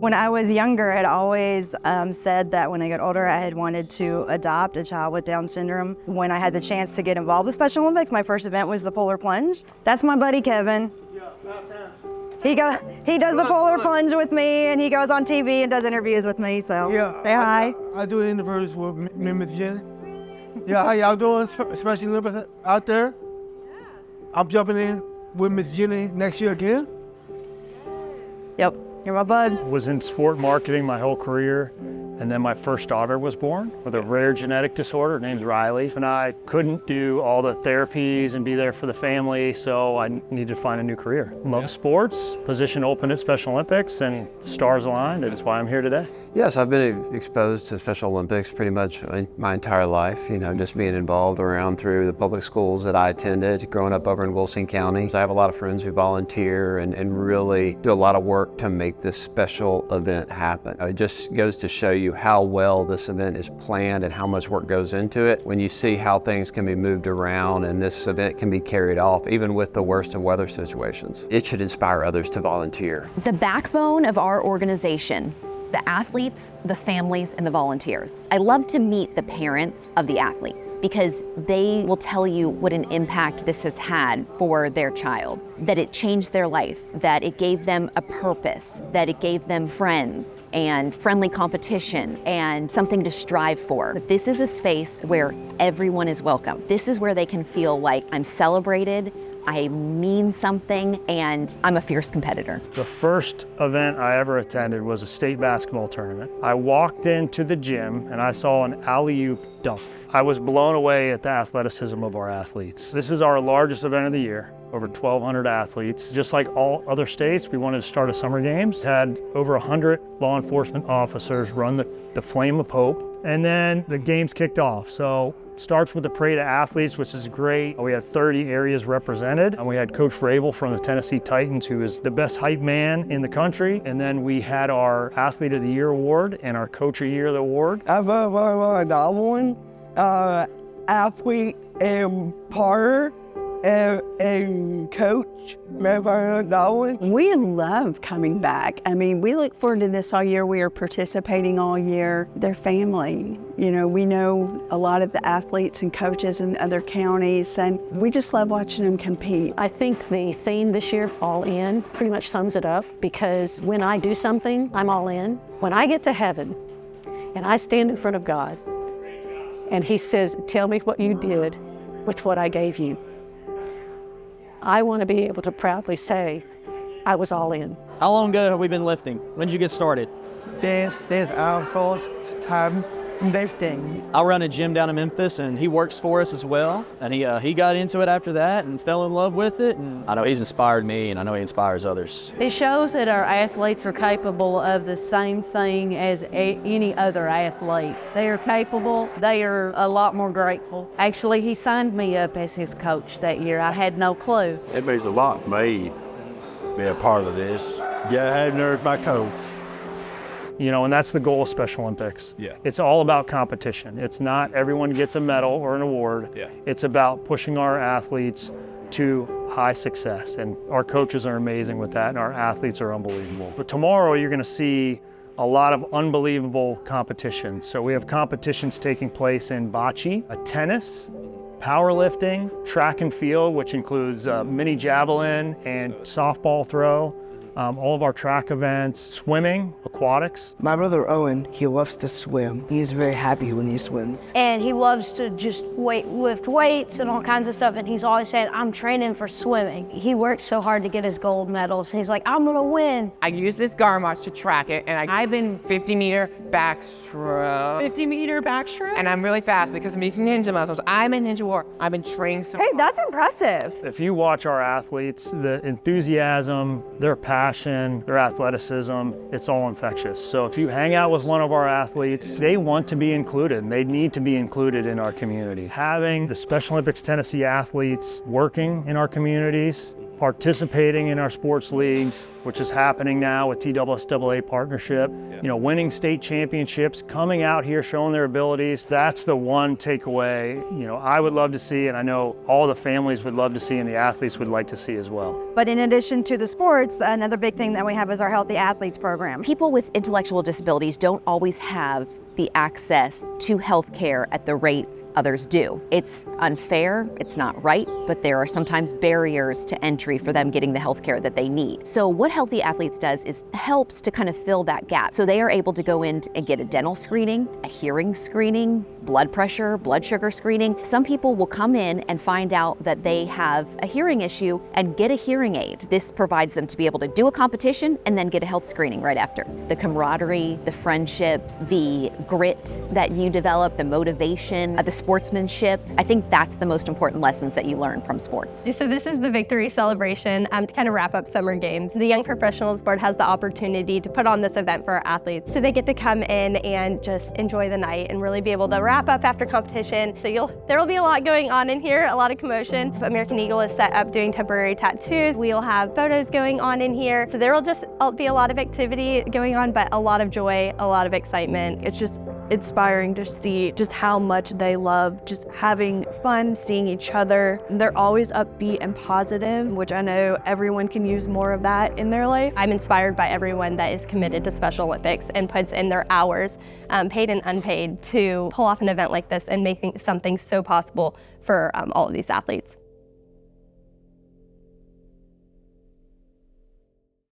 When I was younger, I had always said that when I got older, I had wanted to adopt a child with Down syndrome. When I had the chance to get involved with Special Olympics, my first event was the polar plunge. That's my buddy, Kevin. He does the polar plunge with me, and he goes on TV and does interviews with me, so say hi. I do interviews with me and Miss Jenny. Yeah, how y'all doing, Special Olympics out there? Yeah. I'm jumping in with Miss Jenny next year again. Yep. You're my bud. Was in sport marketing my whole career, and then my first daughter was born with a rare genetic disorder. Her name's Riley, and I couldn't do all the therapies and be there for the family, so I needed to find a new career. Love sports, position open at Special Olympics, and stars aligned. That's why I'm here today. Yes, I've been exposed to Special Olympics pretty much my entire life, just being involved around through the public schools that I attended, growing up over in Wilson County. So I have a lot of friends who volunteer and really do a lot of work to make this special event happen. It just goes to show you how well this event is planned and how much work goes into it when you see how things can be moved around and this event can be carried off, even with the worst of weather situations. It should inspire others to volunteer. The backbone of our organization, the athletes, the families, and the volunteers. I love to meet the parents of the athletes because they will tell you what an impact this has had for their child, that it changed their life, that it gave them a purpose, that it gave them friends and friendly competition and something to strive for. But this is a space where everyone is welcome. This is where they can feel like I'm celebrated, I mean something, and I'm a fierce competitor. The first event I ever attended was a state basketball tournament. I walked into the gym and I saw an alley-oop dunk. I was blown away at the athleticism of our athletes. This is our largest event of the year, over 1,200 athletes. Just like all other states, we wanted to start a summer games. Had over 100 law enforcement officers run the Flame of Hope, and then the games kicked off. So starts with the parade of athletes, which is great. We had 30 areas represented, and we had Coach Vrabel from the Tennessee Titans, who is the best hype man in the country. And then we had our Athlete of the Year award and our Coach of the Year award. I've one athlete and partner and coach. We love coming back. I mean, we look forward to this all year. We are participating all year. They're family. We know a lot of the athletes and coaches in other counties, and we just love watching them compete. I think the theme this year, All In, pretty much sums it up, because when I do something, I'm all in. When I get to heaven and I stand in front of God and He says, tell me what you did with what I gave you, I want to be able to proudly say, I was all in. How long ago have we been lifting? When did you get started? This our first time lifting. I run a gym down in Memphis, and he works for us as well. And he got into it after that and fell in love with it. And I know he's inspired me, and I know he inspires others. It shows that our athletes are capable of the same thing as any other athlete. They are capable. They are a lot more grateful. Actually, he signed me up as his coach that year. I had no clue. It means a lot to me to be a part of this. Yeah, I have my coach. And that's the goal of Special Olympics. Yeah. It's all about competition. It's not everyone gets a medal or an award. Yeah. It's about pushing our athletes to high success. And our coaches are amazing with that, and our athletes are unbelievable. But tomorrow you're gonna see a lot of unbelievable competitions. So we have competitions taking place in bocce, tennis, powerlifting, track and field, which includes mini javelin and softball throw. All of our track events, swimming, aquatics. My brother Owen, he loves to swim. He is very happy when he swims. And he loves to just lift weights and all kinds of stuff, and he's always saying, I'm training for swimming. He works so hard to get his gold medals. He's like, I'm gonna win. I use this Garmosh to track it, and I've been 50-meter backstroke. 50-meter backstroke? And I'm really fast because of these ninja muscles. I'm a ninja warrior. I've been training so Hey, that's impressive. If you watch our athletes, the enthusiasm, their passion, their athleticism, it's all infectious. So if you hang out with one of our athletes, they want to be included, and they need to be included in our community. Having the Special Olympics Tennessee athletes working in our communities, participating in our sports leagues, which is happening now with TSSAA partnership, winning state championships, coming out here, showing their abilities. That's the one takeaway, I would love to see, and I know all the families would love to see, and the athletes would like to see as well. But in addition to the sports, another big thing that we have is our Healthy Athletes program. People with intellectual disabilities don't always have the access to health care at the rates others do. It's unfair, it's not right, but there are sometimes barriers to entry for them getting the health care that they need. So what Healthy Athletes does is helps to kind of fill that gap. So they are able to go in and get a dental screening, a hearing screening, blood pressure, blood sugar screening. Some people will come in and find out that they have a hearing issue and get a hearing aid. This provides them to be able to do a competition and then get a health screening right after. The camaraderie, the friendships, the grit that you develop, the motivation, the sportsmanship. I think that's the most important lessons that you learn from sports. So this is the victory celebration to kind of wrap up summer games. The Young Professionals Board has the opportunity to put on this event for our athletes. So they get to come in and just enjoy the night and really be able to wrap up after competition. So there will be a lot going on in here, a lot of commotion. American Eagle is set up doing temporary tattoos. We'll have photos going on in here. So there will just be a lot of activity going on, but a lot of joy, a lot of excitement. It's just inspiring to see just how much they love just having fun, seeing each other. They're always upbeat and positive, which I know everyone can use more of that in their life. I'm inspired by everyone that is committed to Special Olympics and puts in their hours, paid and unpaid, to pull off an event like this and making something so possible for all of these athletes.